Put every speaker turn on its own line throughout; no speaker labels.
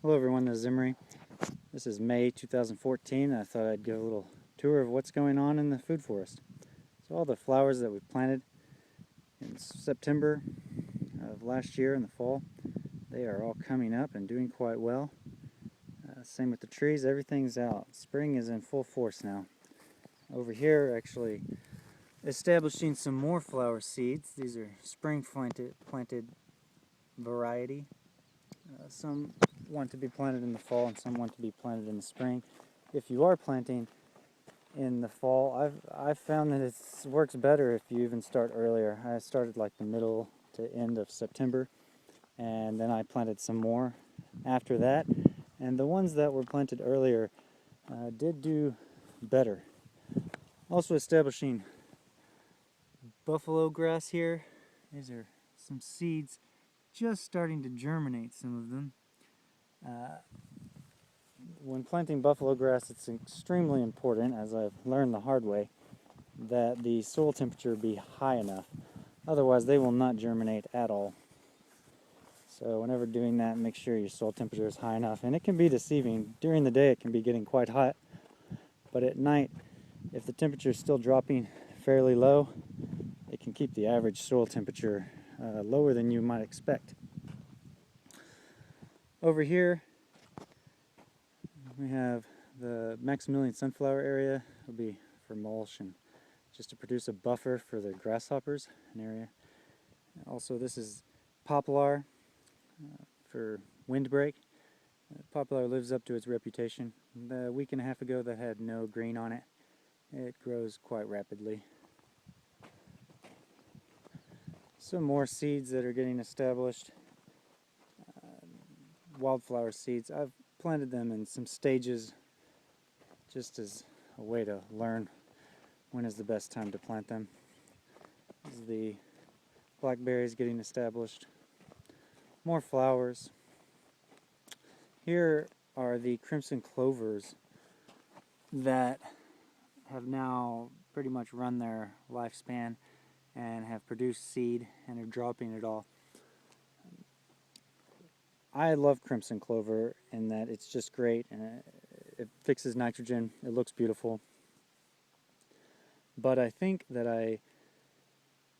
Hello everyone, this is Emery. This is May 2014. I thought I'd give a little tour of what's going on in the food forest. So all the flowers that we planted in September of last year in the fall, they are all coming up and doing quite well. Same with the trees, everything's out. Spring is in full force now. Over here, actually establishing some more flower seeds. These are spring planted variety. Some want to be planted in the fall and some want to be planted in the spring. If you are planting in the fall, I've found that it works better if you even start earlier. I started like the middle to end of September, and then I planted some more after that, and the ones that were planted earlier did do better. Also establishing buffalo grass here. These are some seeds just starting to germinate, some of them. When planting buffalo grass, it's extremely important, as I've learned the hard way, that the soil temperature be high enough. Otherwise, they will not germinate at all. So whenever doing that, make sure your soil temperature is high enough. And it can be deceiving. During the day, it can be getting quite hot. But at night, if the temperature is still dropping fairly low, it can keep the average soil temperature lower than you might expect. Over here, we have the Maximilian sunflower area. It'll be for mulch and just to produce a buffer for the grasshoppers, an area. Also, this is poplar for windbreak. Poplar lives up to its reputation. A week and a half ago, that had no green on it. It grows quite rapidly. Some more seeds that are getting established. Wildflower seeds. I've planted them in some stages just as a way to learn when is the best time to plant them. This is the blackberries getting established. More flowers. Here are the crimson clovers that have now pretty much run their lifespan and have produced seed and are dropping it all. I love crimson clover in that it's just great and it fixes nitrogen, it looks beautiful. But I think that I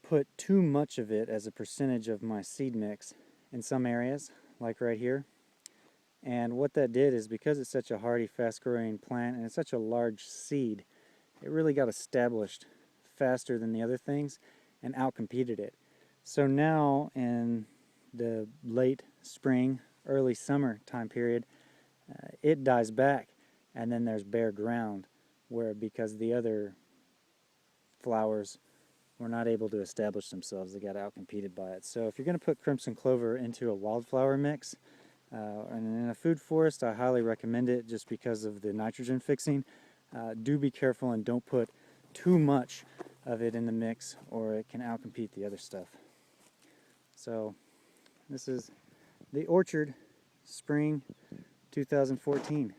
put too much of it as a percentage of my seed mix in some areas, like right here. And what that did is, because it's such a hardy, fast-growing plant and it's such a large seed, it really got established faster than the other things and outcompeted it. So now in the late spring, early summer time period, it dies back, and then there's bare ground where, because the other flowers were not able to establish themselves, they got outcompeted by it. So if you're going to put crimson clover into a wildflower mix, and in a food forest, I highly recommend it just because of the nitrogen fixing. Do be careful and don't put too much of it in the mix, or it can outcompete the other stuff. So this is the orchard, spring 2014.